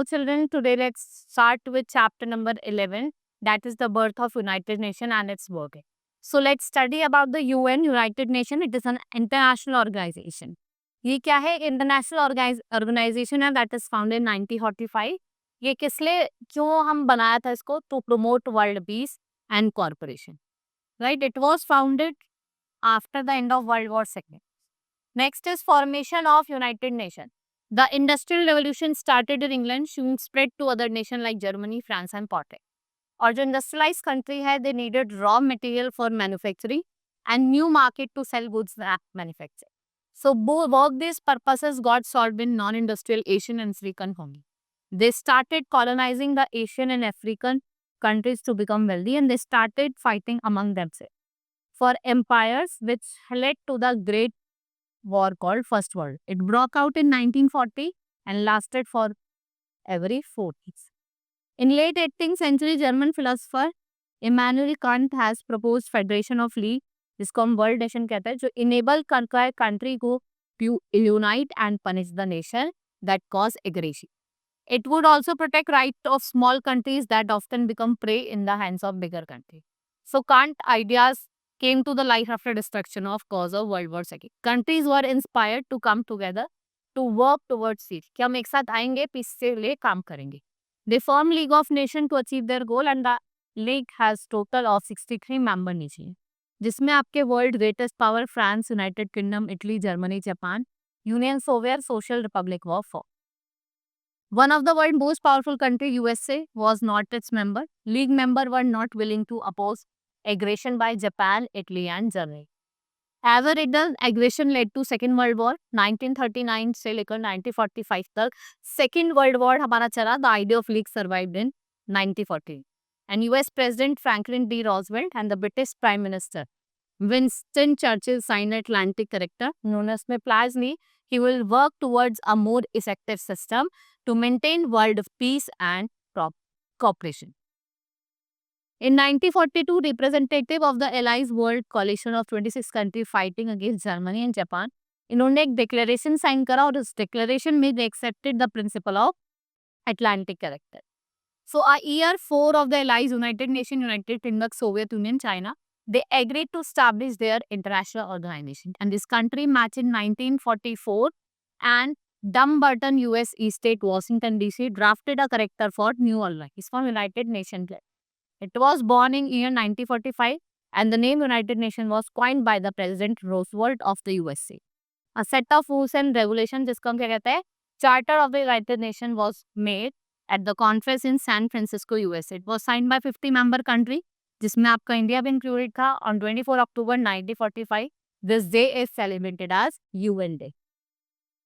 children, today let's start with chapter number 11, that is the birth of United Nations and its working. So let's study about the UN, United Nations. It is an international organization. ये क्या है? International organization है that is founded 1945. ये किस लिए क्यों हम बनाया था इसको? To promote world peace and corporation, right? It was founded after the end of world war second. Next is formation of United Nations. The Industrial Revolution started in England, soon spread to other nations like Germany, France and Poland. और जो industrialized country है, they needed raw material for manufacturing and new market to sell goods that manufactured. So both these purposes got solved in non-industrial Asian and African only. They started colonizing the Asian and African countries to become wealthy, and they started fighting among themselves for empires, which led to the Great War called First World. It broke out in 1940 and lasted for every 4 years. In late 18th century, German philosopher Immanuel Kant has proposed Federation of League, जिसको हम world nation कहते हैं, जो enable country को to unite and punish the nation that cause aggression. It would also protect rights of small countries that often become prey in the hands of bigger countries. So Kant ideas came to the light after destruction of cause of World War II. Countries were inspired to come together to work towards peace. कि हम एक साथ आएंगे, piece से लिए काम करेंगे. They formed League of Nations to achieve their goal, and the league has total of 63 member nations, जिसमें आपके world greatest power France, United kingdom, Italy, Germany, Japan, union Soviet social Republic of for. One of the world's most powerful country, USA, was not its member. League members were not willing to oppose aggression by Japan, Italy and Germany. However, the aggression led to Second World War. 1939 से लेकर 1945 तक Second World War हमारा चला. The idea of league survived in 1940. And US President Franklin D. Roosevelt and the British Prime Minister Winston Churchill signed an Atlantic Charter known as Plasny. He will work towards a more effective system to maintain world peace and cooperation. In 1942, representative of the Allies World Coalition of 26 countries fighting against Germany and Japan, इन्होंने एक declaration sign करा और उस declaration में they accepted the principle of Atlantic Charter. So, a year 4 of the Allies, United Nations, United Kingdom, Soviet Union, China, they agreed to establish their international organization. And this country matched in 1944, and Dumbarton, US State, Washington, D.C. drafted a character for new organization. It's from United Nations. It was born in year 1945, and the name United Nations was coined by the President Roosevelt of the USA. A set of rules and regulations, जिसको हम क्या कहते हैं, Charter of the United Nations, was made at the conference in San Francisco, US. It was signed by 50 member country, जिसमें आपका India भी included था. On 24 October 1945, this day is celebrated as UN Day.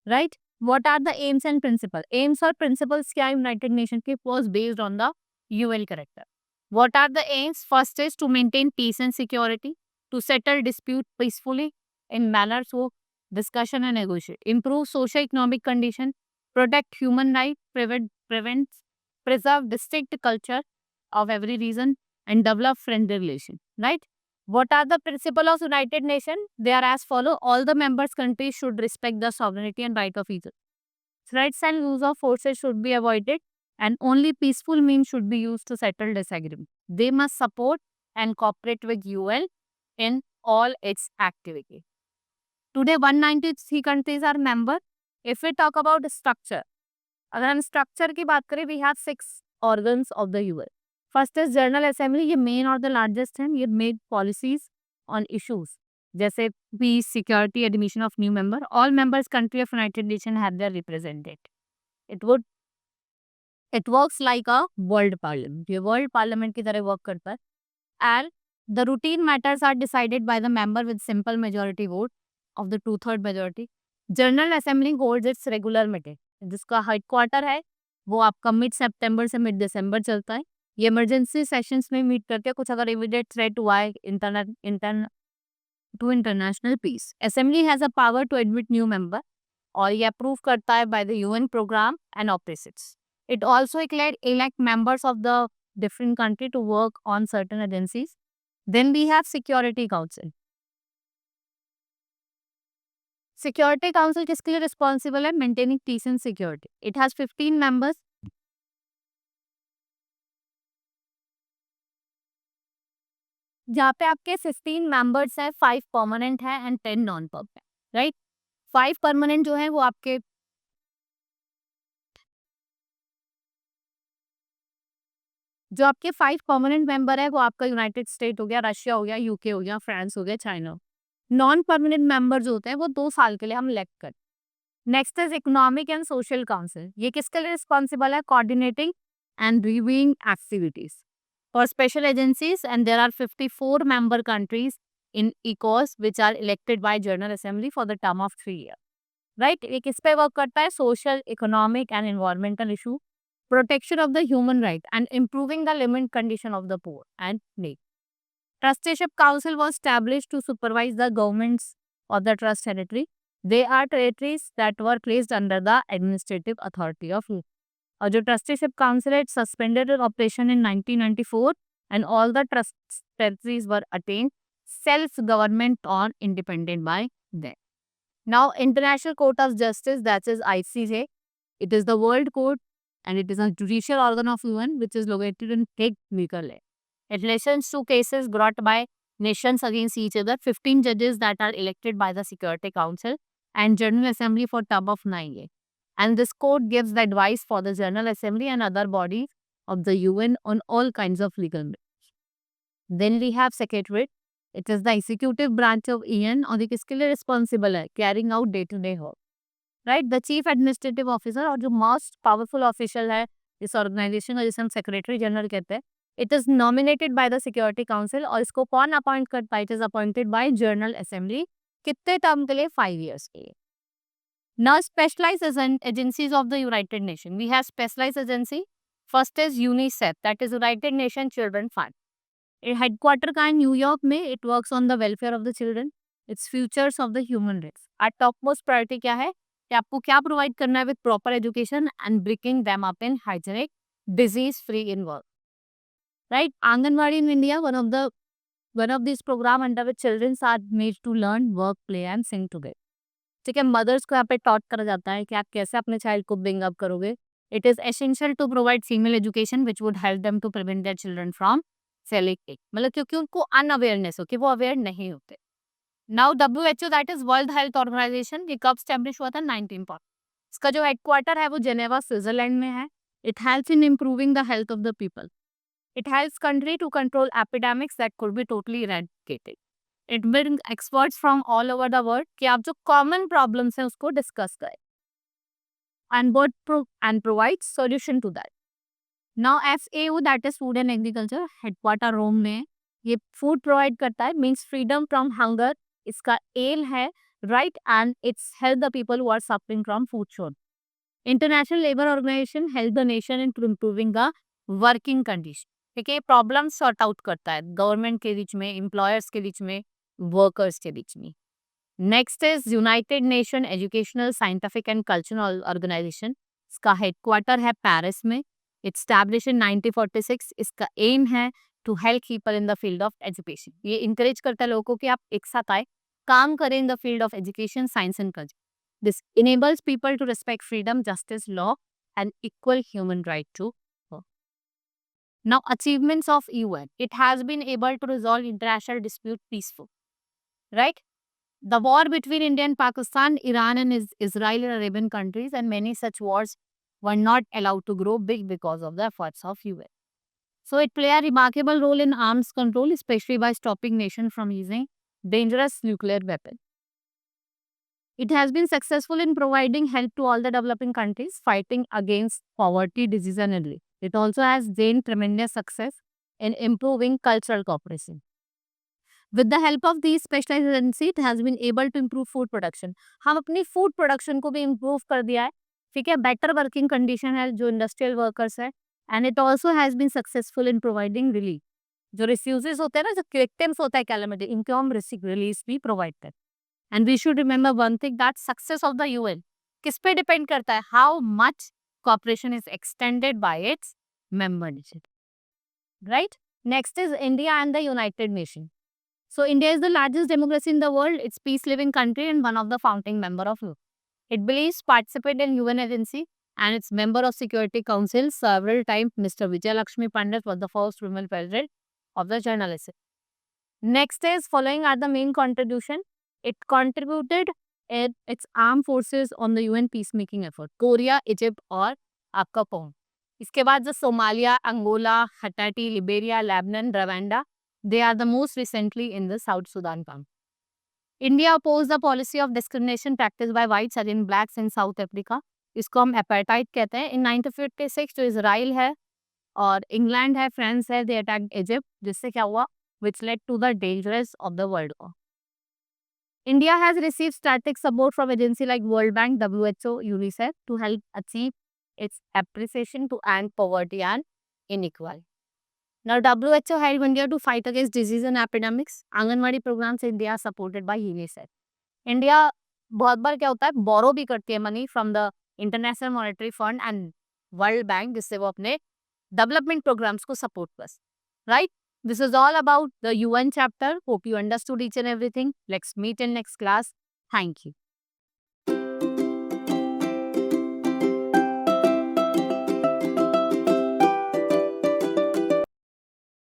Right? What are the aims and principles? Aims or principles क्या United Nations के was based on the UN character. What are the aims? First is to maintain peace and security, to settle dispute peacefully in manner through discussion and negotiation, improve socio-economic condition, protect human rights, preserve distinct culture of every region, and develop friendly relations. Right? What are the principles of United Nations? They are as follow. All the members countries should respect the sovereignty and right of each other. Threats and use of forces should be avoided, and only peaceful means should be used to settle disagreement. They must support and cooperate with UN in all its activity. Today, 193 countries are member. If we talk about structure, अगर हम structure की बात करें, we have 6 organs of the UN. First is General Assembly. ये main और the largest है. ये make policies on issues जैसे peace, security, admission of new member. All members country of United Nations have their representative. It works like a world parliament. ये world parliament की तरह work करता है. And the routine matters are decided by the member with simple majority vote of the 2/3 majority. General Assembly holds its regular meeting. जिसका headquarter है वो आपका mid September से mid December चलता है. ये emergency sessions में meet करके कुछ अगर immediate threat हुआ है to international peace. Assembly has a power to admit new member और ये approve करता है by the UN program and operations. It also elect members of the different country to work on certain agencies. Then we have Security Council. Security Council किसके लिए responsible है? Maintaining peace and security. It has 15 members. जहाँ पे आपके 15 members हैं, 5 permanent है and 10 non permanent, right? 5 permanent जो है वो आपके जो आपके 5 परमानेंट मेंबर है वो आपका यूनाइटेड स्टेट हो गया, रशिया हो गया, यूके हो गया, फ्रांस हो गया, चाइना। नॉन परमानेंट मेंबर जो होते हैं वो 2 साल के लिए हम इलेक्ट करते हैं। Next is economic and social council. ये किसके लिए रिस्पॉन्सिबल है? Coordinating and reviewing activities for special agencies and there are 54 member countries in ECOS which are elected by General Assembly for the term of 3 years. Right? ये किस पे work करता है? Social, economic and environmental issue, protection of the human right and improving the living condition of the poor and need. Trusteeship Council was established to supervise the governments of the trust territory. They are territories that were placed under the administrative authority of you. और जो trusteeship council है suspended operation in 1994 and all the trust territories were attain self government on independent bye them. Now, International Court of Justice, that is ICJ, it is the world court and it is a judicial organ of UN which is located in Hague, Netherlands. It listens to cases brought by nations against each other, 15 judges that are elected by the Security Council and General Assembly for term of 9 years. And this court gives the advice for the General Assembly and other bodies of the UN on all kinds of legal matters. Then we have Secretariat. It is the executive branch of UN और ये किसके लिए responsible है? Carrying out day to day work, right? The chief administrative officer और जो most powerful official है इस organisation का, जिसे हम सेक्रेटरी जनरल कहते हैं, it is nominated by the security council और इसको कौन अपॉइंट करता है? It is appointed by general assembly. कितने टर्म के लिए? 5 years के लिए. Now, specialized agencies of the United Nations. We have specialized agency. First is UNICEF, that is United Nations Children Fund. Headquarter का है न्यूयॉर्क में. It works on the welfare of the children. It's futures of the human rights. Are top most priority क्या है कि आपको क्या provide करना है? With proper education and bringing them up in hygienic disease free in work, right? Anganwadi in India one of this programme under which childrens are made to learn work play and sing together. ठीक है, mother's को यहाँ पे taught करा जाता है कि आप कैसे अपने चाइल्ड को ब्रिंग अप करोगे. It is essential to provide female education which would help them to prevent their children from selling egg. मतलब क्योंकि उनको अनअवेयरनेस हो कि वो अवेयर नहीं होते. Now WHO, that is world health organization, ये कब स्टैब्लिश हुआ था? 1940. इसका जो हेडक्वार्टर है वो जेनेवा स्विट्जरलैंड में है. It helps in improving the health of the people. It helps country to control epidemics that could be totally eradicated. It bring experts from all over the world कि आप जो common problems हैं उसको discuss करें and provide solution to that. Now FAO, that is food and agriculture, headquarter Rome में है. ये food provide करता है, मीन्स फ्रीडम फ्रॉम हंगर इसका एम है, right? And it's help the people who are suffering from food short. International labour organisation help the nation in improving the working condition. ठीक है, problem sort out करता है government के बीच में, employers के बीच में, वर्कर्स के बीच में. Next is United Nation educational scientific and cultural organization. इसका हेडक्वार्टर है पेरिस में. It's establish in 1946. इसका एम है to help people in the field of education. ये इंकरेज करता है लोगों को कि आप एक साथ आए, काम करें in the field of education, science and culture. This enables people to respect freedom, justice, law and equal human right too. Now, achievements of UN. It has been able to resolve international dispute peaceful, right? The war between India and Pakistan, Iran and Israel and Arabian countries, and many such wars were not allowed to grow big because of the efforts of UN. So it play a remarkable role in arms control, especially by stopping nations from using dangerous nuclear weapons. It has been successful in providing help to all the developing countries fighting against poverty, disease, and illness. It also has gained tremendous success in improving cultural cooperation. With the help of these specialized agency, it has been able to improve food production. हम अपनी food production को भी improve कर दिया है. ठीक है, better working condition है जो industrial workers है. And it also has been successful in providing relief. जो refugees होते हैं ना, जो victims होता है calamity, इनको हम release भी provide करते हैं. And we should remember one thing, that success of the UN किस पे depend करता है? How much cooperation is extended by its member nations. Right? Next is India and the United Nations. So India is the largest democracy in the world. It's peace-loving country and one of the founding member of UN. It believes participate in UN agency and its member of Security Council several times. Mr. Vijay Lakshmi Pandit was the first women president of the journalism. Next is following are the main contribution. It contributed its armed forces on the UN peacemaking effort. Korea, Egypt और आपका पोम. इसके बाद जो Somalia, Angola, Haiti, Liberia, Lebanon, Rwanda, they are the most recently in the South Sudan camp. India opposed the policy of discrimination practiced by whites against blacks in South Africa. इसको हम apartheid कहते हैं. In 1956 जो Israel है और England है, France है, they attacked Egypt, जिससे क्या हुआ, which led to the dangerous of the world war. India has received strategic support from agencies like World Bank, WHO, UNICEF to help achieve its appreciation to end poverty and inequality. Now, WHO helped India to fight against disease and epidemics. Anganwadi programs India are supported by UNICEF. India बहुत बार क्या होता है, बोरो भी करती है money from the international monetary fund and world bank, जिससे वो अपने डेवलपमेंट प्रोग्राम्स को सपोर्ट कर, right. This is all about the UN chapter. Hope you understood each and everything. Let's meet in next class. Thank you.